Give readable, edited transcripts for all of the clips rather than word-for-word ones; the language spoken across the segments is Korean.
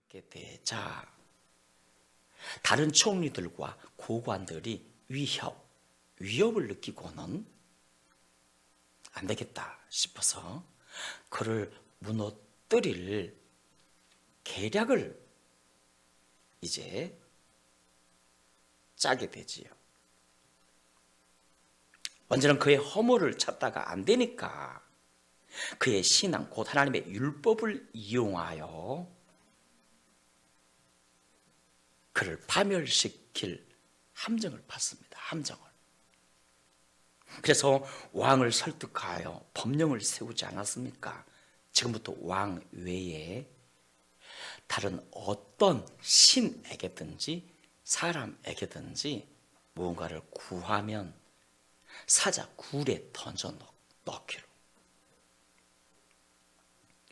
되자 다른 총리들과 고관들이 위협을 느끼고는 안 되겠다 싶어서 그를 무너뜨릴 계략을 이제 짜게 되지요. 먼저는 그의 허물을 찾다가 안 되니까 그의 신앙, 곧 하나님의 율법을 이용하여 그를 파멸시킬 함정을 받습니다. 함정을. 그래서 왕을 설득하여 법령을 세우지 않았습니까? 지금부터 왕 외에 다른 어떤 신에게든지 사람에게든지 무언가를 구하면 사자 굴에 던져 넣기로.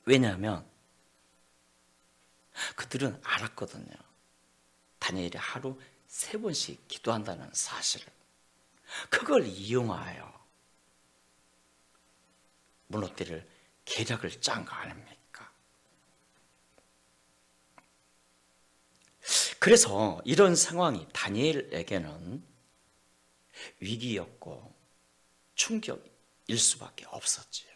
왜냐하면 그들은 알았거든요. 다니엘이 하루 3번씩 기도한다는 사실을. 그걸 이용하여 무너뜨릴 계략을 짠 거 아닙니까? 그래서 이런 상황이 다니엘에게는 위기였고 충격일 수밖에 없었지요.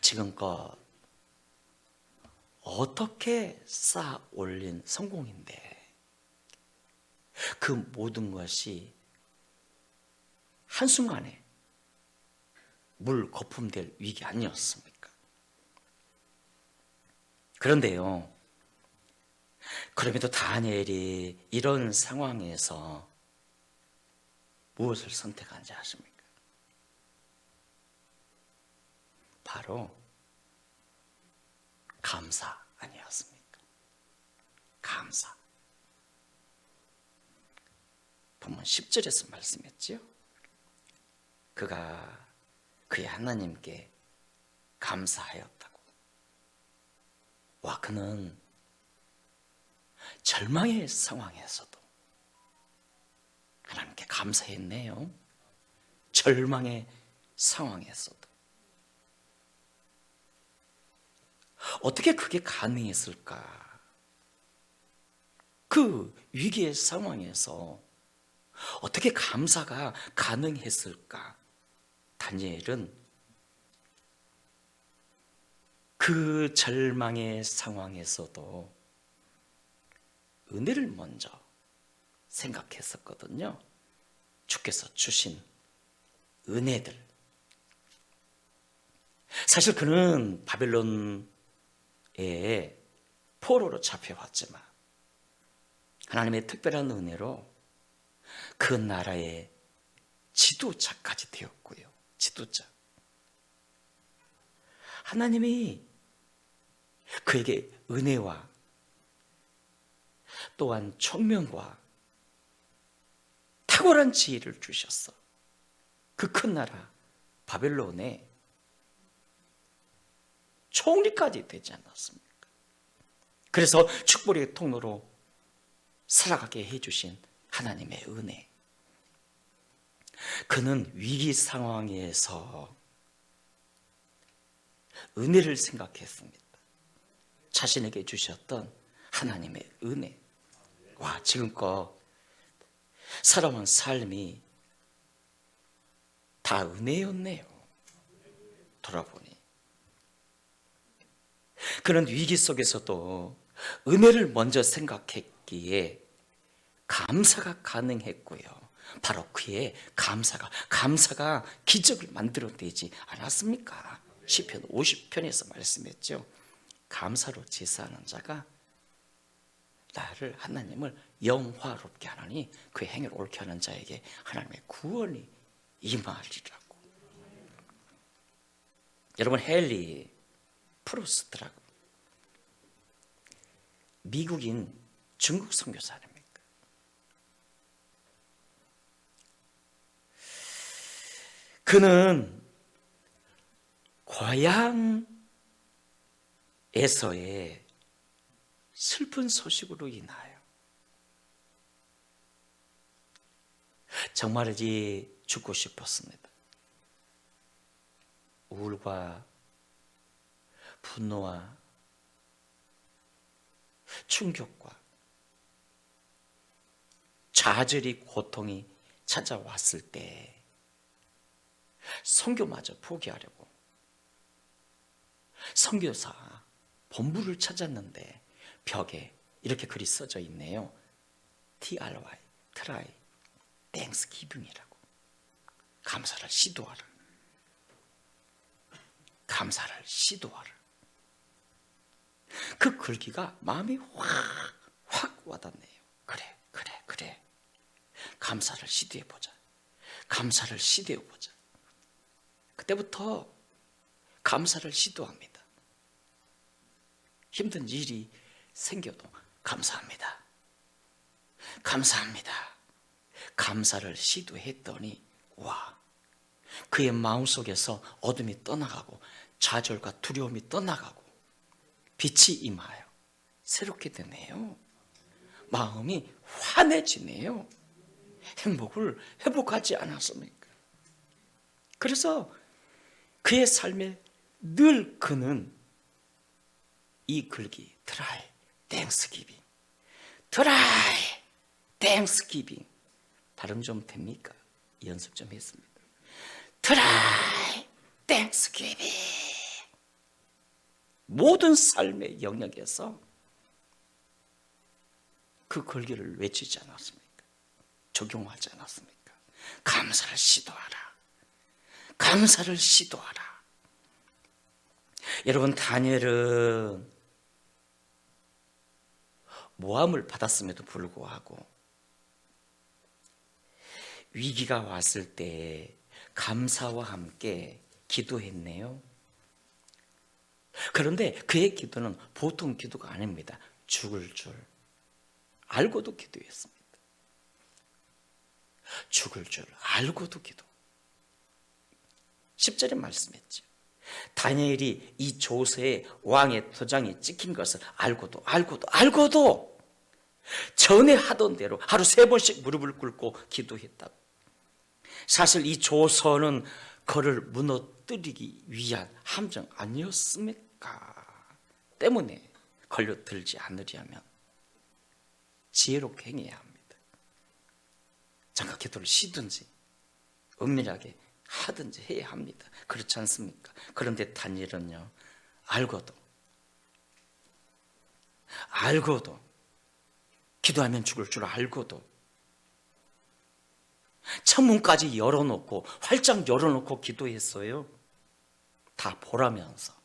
지금껏 어떻게 쌓아 올린 성공인데 그 모든 것이 한순간에 물 거품될 위기 아니었습니까? 그런데요, 그럼에도 다니엘이 이런 상황에서 무엇을 선택한지 아십니까? 바로 감사 아니었습니까? 감사. 본문 10절에서 말씀했지요. 그가 그의 하나님께 감사하였다고. 와, 그는 절망의 상황에서도 하나님께 감사했네요. 절망의 상황에서도. 어떻게 그게 가능했을까? 그 위기의 상황에서 어떻게 감사가 가능했을까? 다니엘은 그 절망의 상황에서도 은혜를 먼저 생각했었거든요. 주께서 주신 은혜들. 사실 그는 바벨론에 포로로 잡혀왔지만 하나님의 특별한 은혜로 그 나라의 지도자까지 되었고요. 지도자. 하나님이 그에게 은혜와 또한 총명과 탁월한 지혜를 주셨어. 그 큰 나라 바벨론에 총리까지 되지 않았습니까? 그래서 축복의 통로로 살아가게 해주신 하나님의 은혜. 그는 위기 상황에서 은혜를 생각했습니다. 자신에게 주셨던 하나님의 은혜. 와, 지금껏 살아온 삶이 다 은혜였네요. 돌아보니. 그는 위기 속에서도 은혜를 먼저 생각했기에 감사가 가능했고요. 바로 그의 감사가 기적을 만들어내지 않았습니까? 시편 50편에서 말씀했죠. 감사로 제사하는 자가 나를 하나님을 영화롭게 하나니 그의 행위를 옳게 하는 자에게 하나님의 구원이 임하리라고. 여러분, 헨리 프로스트라고 미국인 중국 선교사 아닙니까? 그는 고향에서의 슬픈 소식으로 인하여 정말이지 죽고 싶었습니다. 우울과 분노와 충격과 좌절이 고통이 찾아왔을 때 선교마저 포기하려고 선교사 본부를 찾았는데 벽에 이렇게 글이 써져 있네요. TRY, try, thanksgiving이라고. 감사를 시도하라. 감사를 시도하라. 그 글귀가 마음이 확 와닿네요. 그래. 감사를 시도해보자. 감사를 시도해보자. 그때부터 감사를 시도합니다. 힘든 일이 생겨도 감사합니다. 감사합니다. 감사를 시도했더니 와, 그의 마음속에서 어둠이 떠나가고 좌절과 두려움이 떠나가고 빛이 임하여 새롭게 되네요. 마음이 환해지네요. 행복을 회복하지 않았습니까? 그래서 그의 삶에 늘 그는 이 글귀 try, thanksgiving, try, thanksgiving. 발음 좀 됩니까? 연습 좀 했습니다. try, thanksgiving. 모든 삶의 영역에서 그 글귀를 외치지 않았습니까? 적용하지 않았습니까? 감사를 시도하라. 감사를 시도하라. 여러분, 다니엘은 모함을 받았음에도 불구하고 위기가 왔을 때 감사와 함께 기도했네요. 그런데 그의 기도는 보통 기도가 아닙니다. 죽을 줄 알고도 기도했습니다. 죽을 줄 알고도 기도. 10절에 말씀했죠. 다니엘이 이 조서에 왕의 도장이 찍힌 것을 알고도 전에 하던 대로 하루 3번씩 무릎을 꿇고 기도했다고. 사실 이 조서는 그를 무너뜨리기 위한 함정 아니었습니까? 때문에 걸려들지 않으려면 지혜롭게 행해야 합니다. 잠깐 기도를 쉬든지 은밀하게 하든지 해야 합니다. 그렇지 않습니까? 그런데 다니엘은요, 알고도 기도하면 죽을 줄 알고도 창문까지 열어놓고 활짝 열어놓고 기도했어요. 다 보라면서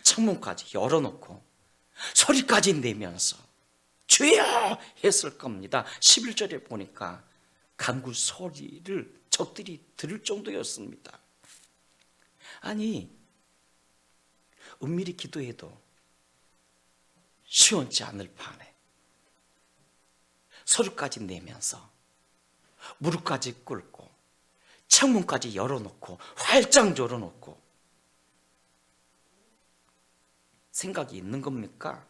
창문까지 열어놓고 소리까지 내면서 주여 했을 겁니다. 11절에 보니까 간구 소리를 적들이 들을 정도였습니다. 아니, 은밀히 기도해도 시원치 않을 판에 소리까지 내면서 무릎까지 꿇고 창문까지 열어놓고 활짝 열어놓고 생각이 있는 겁니까?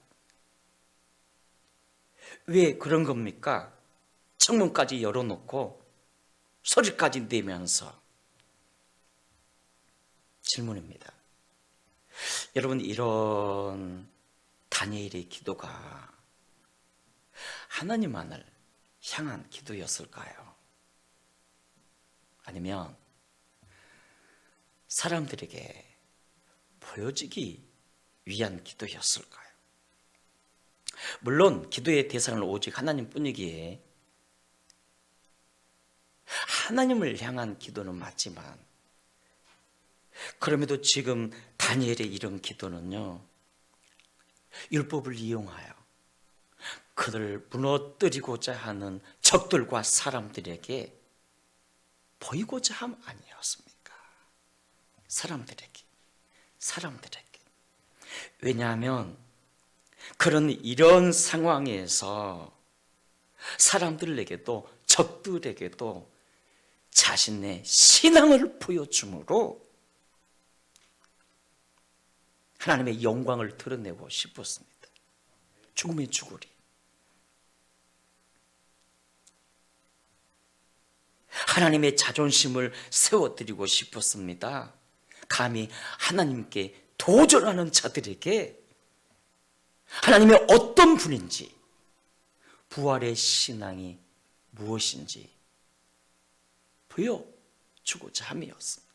왜 그런 겁니까? 창문까지 열어놓고 소리까지 내면서. 질문입니다. 여러분, 이런 다니엘의 기도가 하나님만을 향한 기도였을까요? 아니면 사람들에게 보여지기 위한 기도였을까요? 물론 기도의 대상은 오직 하나님뿐이기에 하나님을 향한 기도는 맞지만, 그럼에도 지금 다니엘의 이런 기도는요, 율법을 이용하여 그들을 무너뜨리고자 하는 적들과 사람들에게 보이고자 함 아니었습니까? 사람들에게. 왜냐하면 그런 이런 상황에서 사람들에게도 적들에게도 자신의 신앙을 보여줌으로 하나님의 영광을 드러내고 싶었습니다. 죽음의 죽으리. 하나님의 자존심을 세워드리고 싶었습니다. 감히 하나님께 도전하는 자들에게 하나님이 어떤 분인지, 부활의 신앙이 무엇인지 보여주고자 함이었습니다.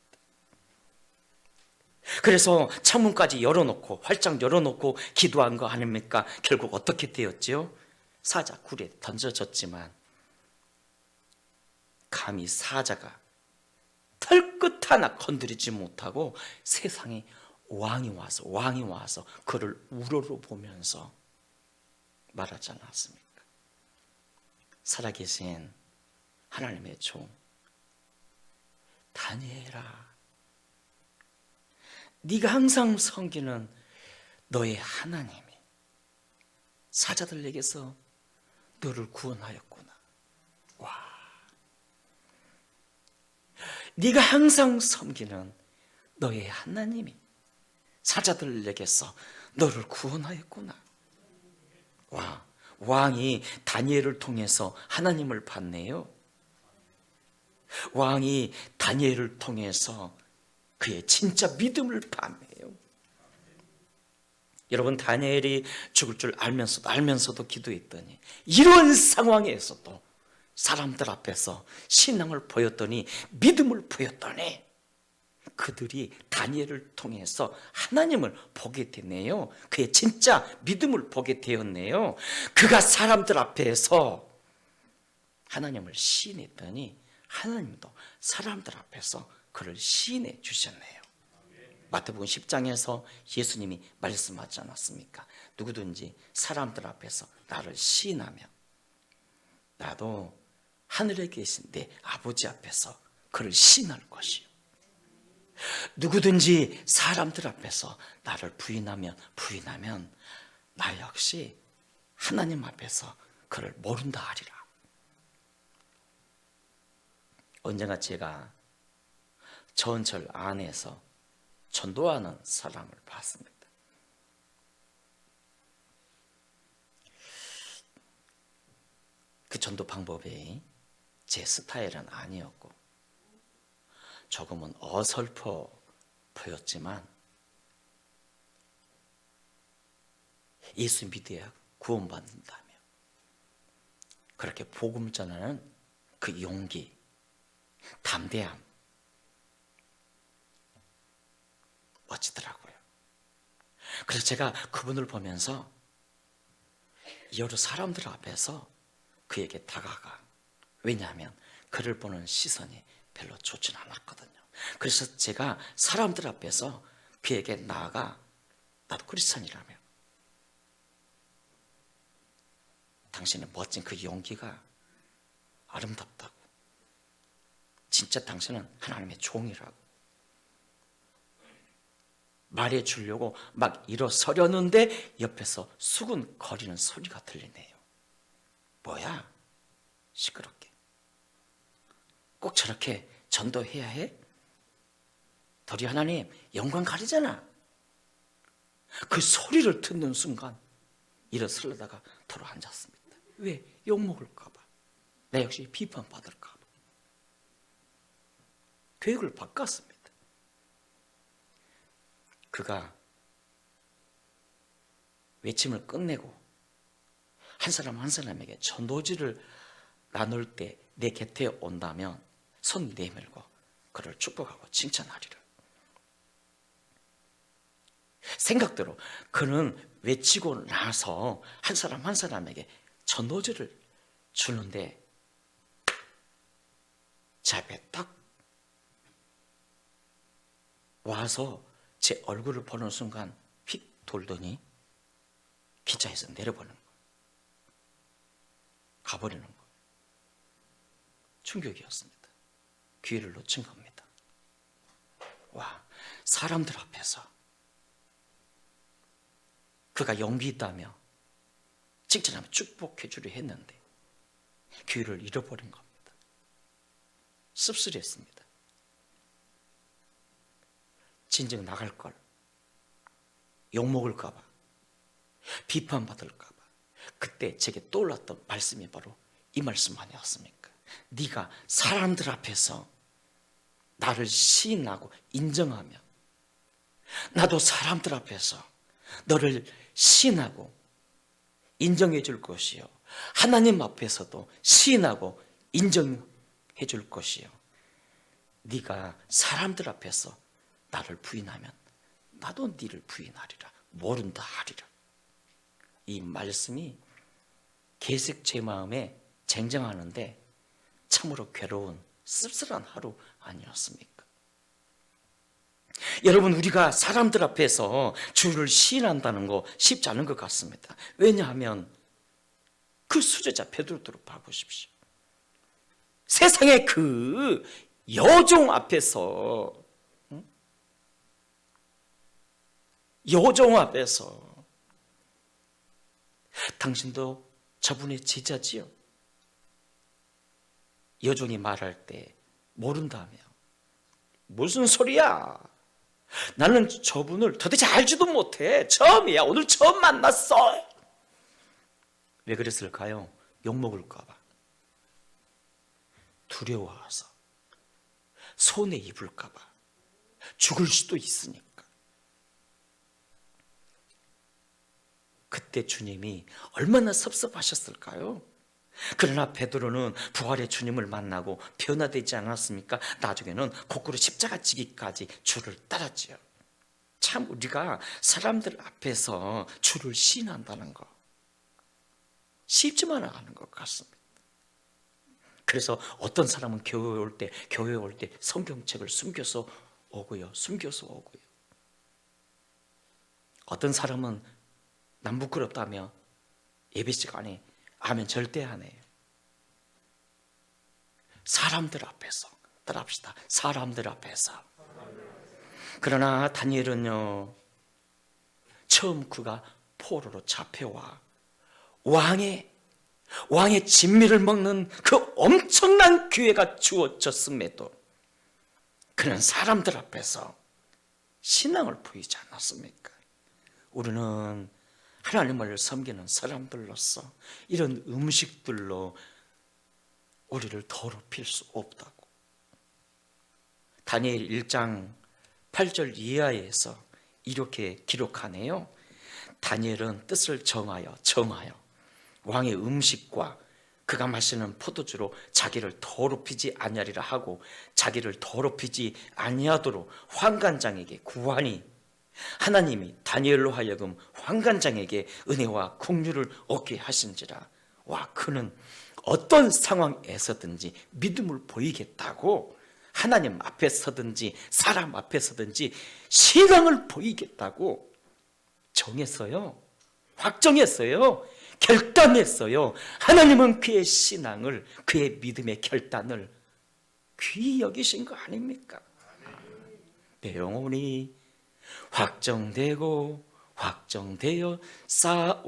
그래서 창문까지 열어놓고 활짝 열어놓고 기도한 거 아닙니까? 결국 어떻게 되었지요? 사자 굴에 던져졌지만 감히 사자가 털끝 하나 건드리지 못하고 세상에 왕이 와서 그를 우러러보면서 말하지 않았습니까? 살아계신 하나님의 종 다니엘아, 네가 항상 섬기는 너의 하나님이 사자들에게서 너를 구원하였구나. 와, 네가 항상 섬기는 너의 하나님이 사자들에게서 너를 구원하였구나. 와, 왕이 다니엘을 통해서 하나님을 봤네요. 왕이 다니엘을 통해서 그의 진짜 믿음을 봤네요. 여러분, 다니엘이 죽을 줄 알면서도 기도했더니 이런 상황에서도 사람들 앞에서 신앙을 보였더니, 믿음을 보였더니 그들이 다니엘을 통해서 하나님을 보게 되네요. 그의 진짜 믿음을 보게 되었네요. 그가 사람들 앞에서 하나님을 시인했더니 하나님도 사람들 앞에서 그를 시인해 주셨네요. 마태복음 10장에서 예수님이 말씀하지 않았습니까? 누구든지 사람들 앞에서 나를 시인하면 나도 하늘에 계신 내 아버지 앞에서 그를 시인할 것이요, 누구든지 사람들 앞에서 나를 부인하면 나 역시 하나님 앞에서 그를 모른다 하리라. 언젠가 제가 전철 안에서 전도하는 사람을 봤습니다. 그 전도 방법이 제 스타일은 아니었고 조금은 어설퍼 보였지만 예수 믿어야 구원받는다며 그렇게 복음 전하는 그 용기, 담대함 멋지더라고요. 그래서 제가 그분을 보면서 여러 사람들 앞에서 그에게 다가가, 왜냐하면 그를 보는 시선이 별로 좋진 않았거든요. 그래서 제가 사람들 앞에서 그에게 나아가 나도 크리스찬이라며, 당신의 멋진 그 용기가 아름답다고, 진짜 당신은 하나님의 종이라고 말해주려고 막 일어서려는데 옆에서 수근거리는 소리가 들리네요. 뭐야? 시끄럽게. 꼭 저렇게 전도해야 해? 도리 하나님 영광 가리잖아. 그 소리를 듣는 순간 일어서려다가 도로 앉았습니다. 왜? 욕먹을까 봐. 나 역시 비판받을까 봐. 계획을 바꿨습니다. 그가 외침을 끝내고 한 사람 한 사람에게 전도지를 나눌 때 내 곁에 온다면 손 내밀고 그를 축복하고 칭찬하리라. 생각대로 그는 외치고 나서 한 사람 한 사람에게 전도지를 주는데 제 앞에 딱 와서 제 얼굴을 보는 순간 휙 돌더니 기차에서 내려보는 거, 가버리는 거. 충격이었습니다. 기회를 놓친 겁니다. 와, 사람들 앞에서 그가 용기 있다며 칭찬하며 축복해 주려 했는데 기회를 잃어버린 겁니다. 씁쓸했습니다. 진즉 나갈 걸, 욕먹을까 봐, 비판받을까 봐. 그때 제게 떠올랐던 말씀이 바로 이 말씀 아니었습니까? 네가 사람들 앞에서 나를 시인하고 인정하면 나도 사람들 앞에서 너를 시인하고 인정해 줄 것이요, 하나님 앞에서도 시인하고 인정해 줄 것이요, 네가 사람들 앞에서 나를 부인하면 나도 네를 부인하리라. 모른다 하리라. 이 말씀이 계속 제 마음에 쟁쟁하는데 참으로 괴로운 씁쓸한 하루 아니었습니까? 여러분, 우리가 사람들 앞에서 주를 시인한다는 거 쉽지 않은 것 같습니다. 왜냐하면 그 수제자 베드로를 봐보십시오. 세상의 그 여종 앞에서, 여종 앞에서 당신도 저분의 제자지요? 여종이 말할 때 모른다며. 무슨 소리야? 나는 저분을 도대체 알지도 못해. 처음이야. 오늘 처음 만났어. 왜 그랬을까요? 욕먹을까 봐. 두려워서. 손에 입을까 봐. 죽을 수도 있으니까. 그때 주님이 얼마나 섭섭하셨을까요? 그러나 베드로는 부활의 주님을 만나고 변화되지 않았습니까? 나중에는 거꾸로 십자가 지기까지 주를 따랐지요. 참 우리가 사람들 앞에서 주를 시인한다는 거 쉽지만은 않은 것 같습니다. 그래서 어떤 사람은 교회에 올 때 성경책을 숨겨서 오고요. 어떤 사람은 남 부끄럽다며 예배 시간에 아멘 절대 안 해요. 사람들 앞에서 따라합시다. 사람들 앞에서. 그러나 다니엘은요, 처음 그가 포로로 잡혀와 왕의 진미를 먹는 그 엄청난 기회가 주어졌음에도 그는 사람들 앞에서 신앙을 보이지 않았습니까? 우리는 하나님을 섬기는 사람들로서 이런 음식들로 우리를 더럽힐 수 없다고. 다니엘 1장 8절 이하에서 이렇게 기록하네요. 다니엘은 뜻을 정하여 왕의 음식과 그가 마시는 포도주로 자기를 더럽히지 아니하리라 하고, 자기를 더럽히지 아니하도록 환관장에게 구하니 하나님이 다니엘로 하여금 환관장에게 은혜와 긍휼을 얻게 하신지라. 와, 그는 어떤 상황에서든지 믿음을 보이겠다고, 하나님 앞에 서든지 사람 앞에 서든지 신앙을 보이겠다고 정했어요. 확정했어요. 결단했어요. 하나님은 그의 신앙을, 그의 믿음의 결단을 귀히 여기신 거 아닙니까? 내 영혼이 확정되고 확정되어 싸우니.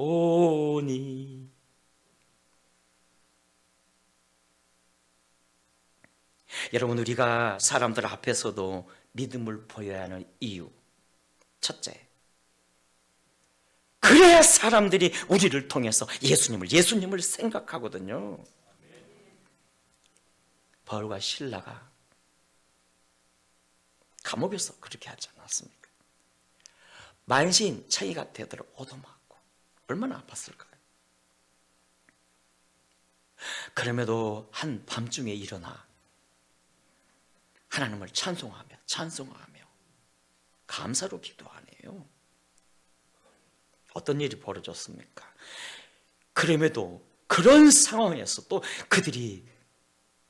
여러분, 우리가 사람들 앞에서도 믿음을 보여야 하는 이유, 첫째, 그래야 사람들이 우리를 통해서 예수님을 생각하거든요. 바울과 실라가 감옥에서 그렇게 하지 않았습니까? 만신 차이가 되도록 얻어맞고 얼마나 아팠을까요? 그럼에도 한 밤중에 일어나 하나님을 찬송하며 감사로 기도하네요. 어떤 일이 벌어졌습니까? 그럼에도 그런 상황에서 또 그들이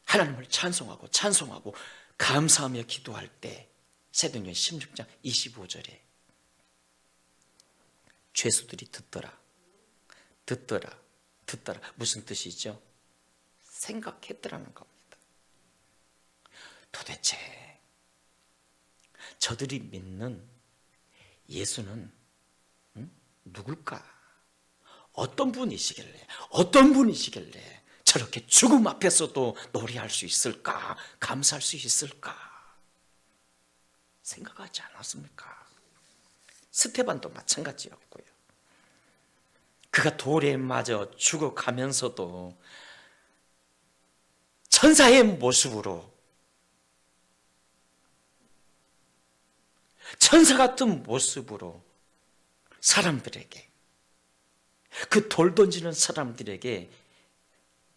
하나님을 찬송하고 감사하며 기도할 때 사도행전 16장 25절에 죄수들이 듣더라. 무슨 뜻이죠? 생각했더라는 겁니다. 도대체 저들이 믿는 예수는 누굴까? 어떤 분이시길래 저렇게 죽음 앞에서도 노래할 수 있을까? 감사할 수 있을까? 생각하지 않았습니까? 스테반도 마찬가지였고요. 그가 돌에 맞아 죽어가면서도 천사의 모습으로, 천사 같은 모습으로 사람들에게 그 돌 던지는 사람들에게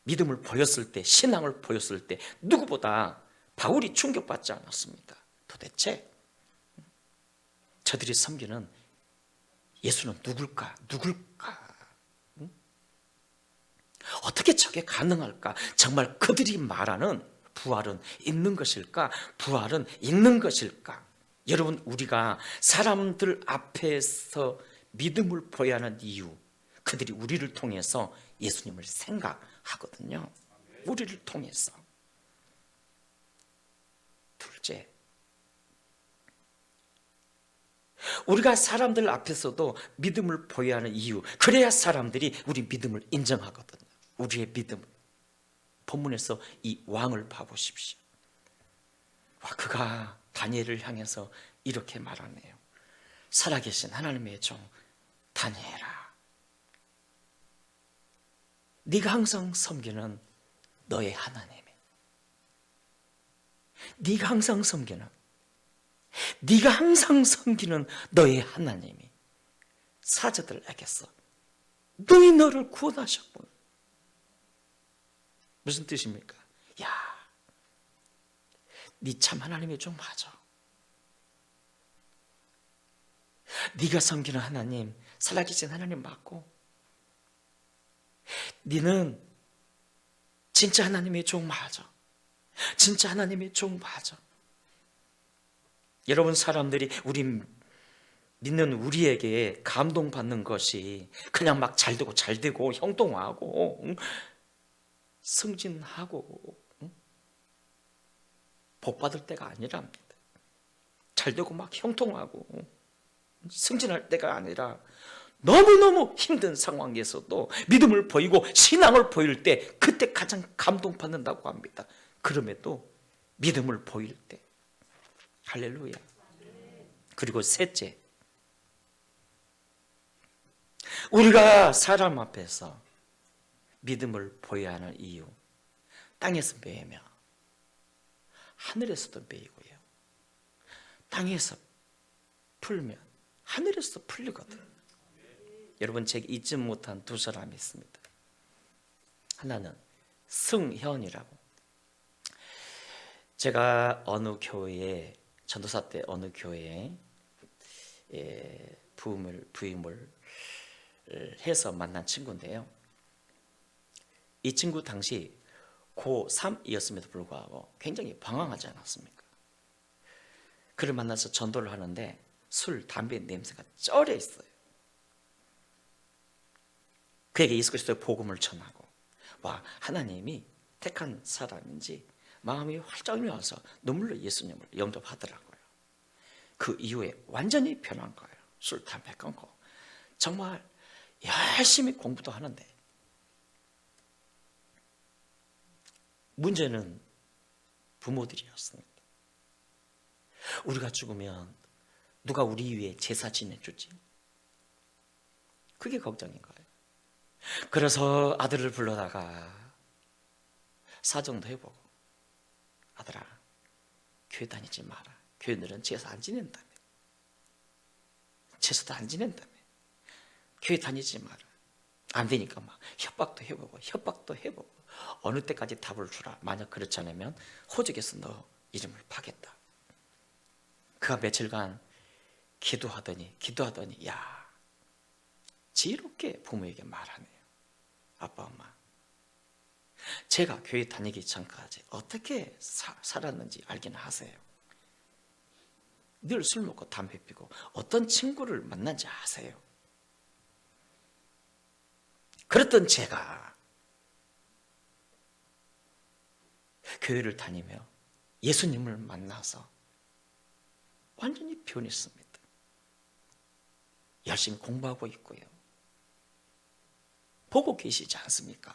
믿음을 보였을 때, 신앙을 보였을 때 누구보다 바울이 충격받지 않았습니다. 도대체 저들이 섬기는 예수는 누굴까? 어떻게 저게 가능할까? 정말 그들이 말하는 부활은 있는 것일까? 부활은 있는 것일까? 여러분, 우리가 사람들 앞에서 믿음을 보여야 하는 이유, 그들이 우리를 통해서 예수님을 생각하거든요. 우리를 통해서. 둘째, 우리가 사람들 앞에서도 믿음을 보여야 하는 이유, 그래야 사람들이 우리 믿음을 인정하거든요. 우리의 믿음. 본문에서 이 왕을 봐보십시오. 그가 다니엘을 향해서 이렇게 말하네요. 살아계신 하나님의 종 다니엘아, 네가 항상 섬기는 너의 하나님이, 네가 항상 섬기는 너의 하나님이 사자들에게서 너를 구원하셨구나. 무슨 뜻입니까? 야, 네 참 하나님이 좀 맞아. 네가 섬기는 하나님, 살아계신 하나님 맞고, 네는 진짜 하나님의 종 맞아. 진짜 하나님의 종 맞아. 여러분, 사람들이 우리 믿는 우리에게 감동받는 것이 그냥 막 잘되고 형통하고 승진하고 복받을 때가 아니랍니다. 잘되고 막 형통하고 승진할 때가 아니라 너무너무 힘든 상황에서도 믿음을 보이고 신앙을 보일 때, 그때 가장 감동받는다고 합니다. 그럼에도 믿음을 보일 때. 할렐루야. 그리고 셋째, 우리가 사람 앞에서 믿음을 보여야 하는 이유, 땅에서 매이며 하늘에서도 매이고요, 땅에서 풀면 하늘에서도 풀리거든. 여러분, 제가 잊지 못한 두 사람이 있습니다. 하나는 승현이라고. 제가 어느 교회에, 전도사 때 어느 교회에 부임을 해서 만난 친구인데요. 이 친구 당시 고3이었음에도 불구하고 굉장히 방황하지 않았습니까? 그를 만나서 전도를 하는데 술, 담배 냄새가 쩔어 있어요. 그에게 예수 그리스도의 복음을 전하고, 하나님이 택한 사람인지 마음이 활짝 열려서 눈물로 예수님을 영접하더라고요. 그 이후에 완전히 변한 거예요. 술, 담배 끊고 정말 열심히 공부도 하는데, 문제는 부모들이었습니다. 우리가 죽으면 누가 우리 위해 제사 지내주지? 그게 걱정인 거예요. 그래서 아들을 불러다가 사정도 해보고, 아들아, 교회 다니지 마라. 교회들은 제사 안 지낸다며. 제사도 안 지낸다며. 교회 다니지 마라. 안 되니까 막 협박도 해보고 어느 때까지 답을 주라. 만약 그렇지 않으면 호적에서 너 이름을 파겠다. 그가 며칠간 기도하더니 지혜롭게 부모에게 말하네요. 아빠, 엄마, 제가 교회 다니기 전까지 어떻게 살았는지 알긴 하세요. 늘 술 먹고 담배 피고 어떤 친구를 만난지 아세요. 그랬던 제가 교회를 다니며 예수님을 만나서 완전히 변했습니다. 열심히 공부하고 있고요. 보고 계시지 않습니까?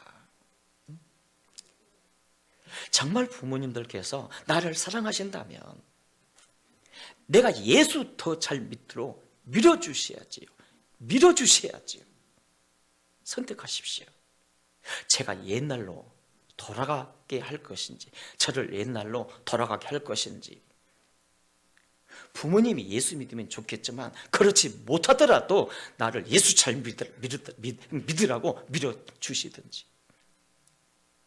정말 부모님들께서 나를 사랑하신다면 내가 예수 더 잘 믿도록 밀어주셔야지요. 선택하십시오. 제가 옛날로 돌아가게 할 것인지, 저를 옛날로 돌아가게 할 것인지. 부모님이 예수 믿으면 좋겠지만 그렇지 못하더라도 나를 예수 잘 믿으라고 밀어주시든지.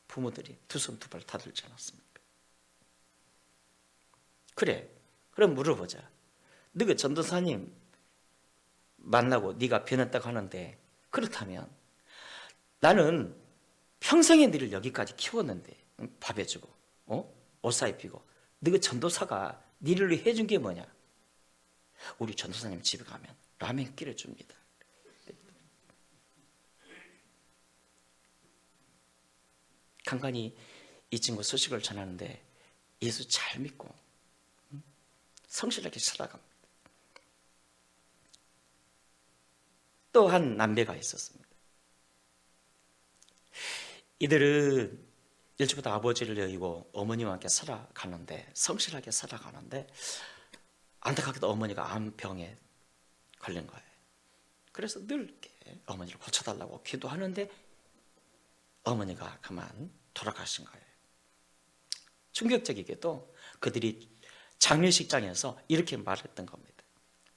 부모들이 두 손 두 발 다 들지 않았습니까? 그래, 그럼 물어보자. 너가 전도사님 만나고 네가 변했다고 하는데, 그렇다면 나는 평생에 너를 여기까지 키웠는데, 밥 해주고 옷 사입히고, 너가 전도사가 너를 위해 해준 게 뭐냐? 우리 전도사님 집에 가면 라면 끓여줍니다. 간간히 이 친구 소식을 전하는데 예수 잘 믿고 성실하게 살아갑니다. 또 한 남매가 있었습니다. 이들은 일찍부터 아버지를 여의고 어머니와 함께 살아가는데, 성실하게 살아가는데 안타깝게도 어머니가 암병에 걸린 거예요. 그래서 늘 이렇게 어머니를 고쳐달라고 기도하는데 어머니가 그만 돌아가신 거예요. 충격적이게도 그들이 장례식장에서 이렇게 말했던 겁니다.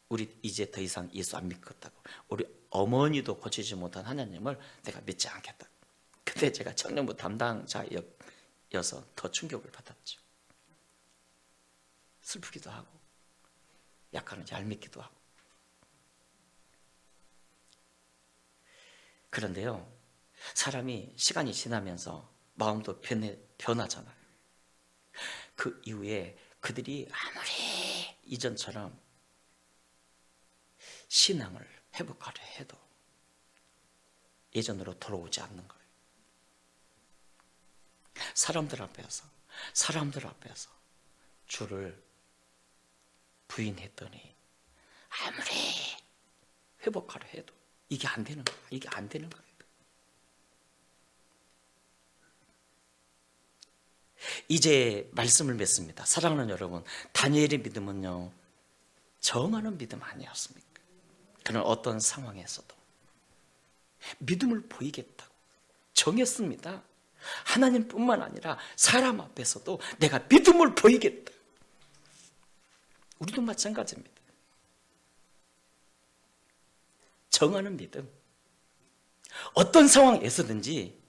우리 이제 더 이상 예수 안 믿겠다고. 우리 어머니도 고치지 못한 하나님을 내가 믿지 않겠다. 그때 제가 청년부 담당자여서 더 충격을 받았죠. 슬프기도 하고 약간은 얄밉기도 하고. 그런데요, 사람이 시간이 지나면서 마음도 변하잖아요. 그 이후에 그들이 아무리 이전처럼 신앙을 회복하려 해도 예전으로 돌아오지 않는 거예요. 사람들 앞에서 주를 부인했더니 아무리 회복하려 해도 이게 안 되는 거예요. 이게 안 되는 거예요. 이제 말씀을 맺습니다. 사랑하는 여러분, 다니엘의 믿음은요, 정하는 믿음 아니었습니까? 그는 어떤 상황에서도 믿음을 보이겠다고 정했습니다. 하나님뿐만 아니라 사람 앞에서도 내가 믿음을 보이겠다. 우리도 마찬가지입니다. 정하는 믿음. 어떤 상황에서든지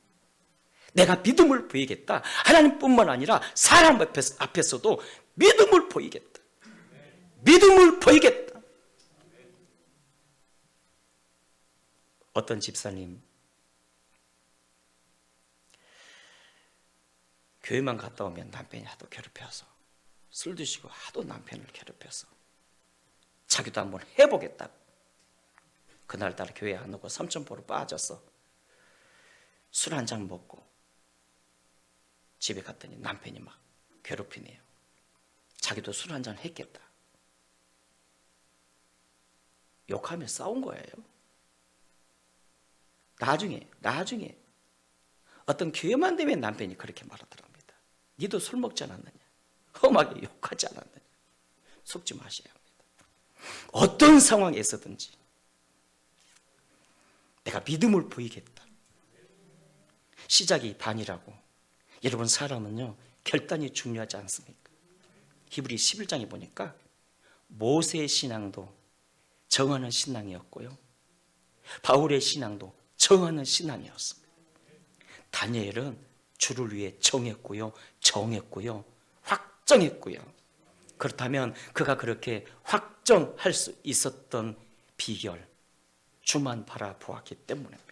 내가 믿음을 보이겠다. 하나님뿐만 아니라 사람 앞에서도 믿음을 보이겠다. 믿음을 보이겠다. 어떤 집사님, 교회만 갔다 오면 남편이 하도 괴롭혀서, 술 드시고 하도 남편을 괴롭혀서 자기도 한번 해보겠다고 그날따라 교회 안 오고 삼천포로 빠져서 술 한 잔 먹고 집에 갔더니 남편이 막 괴롭히네요. 자기도 술 한 잔 했겠다. 욕하며 싸운 거예요. 나중에 어떤 교회만 되면 남편이 그렇게 말하더랍니다. 니도 술 먹지 않았느냐? 험하게 욕하지 않았느냐? 속지 마셔야 합니다. 어떤 상황에서든지 내가 믿음을 보이겠다. 시작이 반이라고. 여러분, 사람은요 결단이 중요하지 않습니까? 히브리 11장에 보니까 모세의 신앙도 정하는 신앙이었고요, 바울의 신앙도 정하는 신앙이었습니다. 다니엘은 주를 위해 정했고요, 확정했고요. 그렇다면 그가 그렇게 확정할 수 있었던 비결, 주만 바라보았기 때문입니다.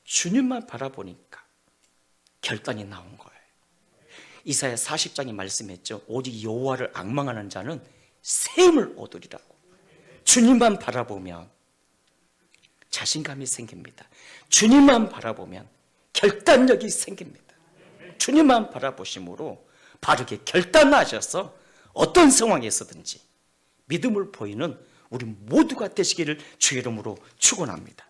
주님만 바라보니까 결단이 나온 거예요. 이사야 40장에 말씀했죠. 오직 여호와를 앙망하는 자는 샘을 얻으리라고. 주님만 바라보면 자신감이 생깁니다. 주님만 바라보면 결단력이 생깁니다. 주님만 바라보심으로 바르게 결단하셔서 어떤 상황에서든지 믿음을 보이는 우리 모두가 되시기를 주의 이름으로 축원합니다.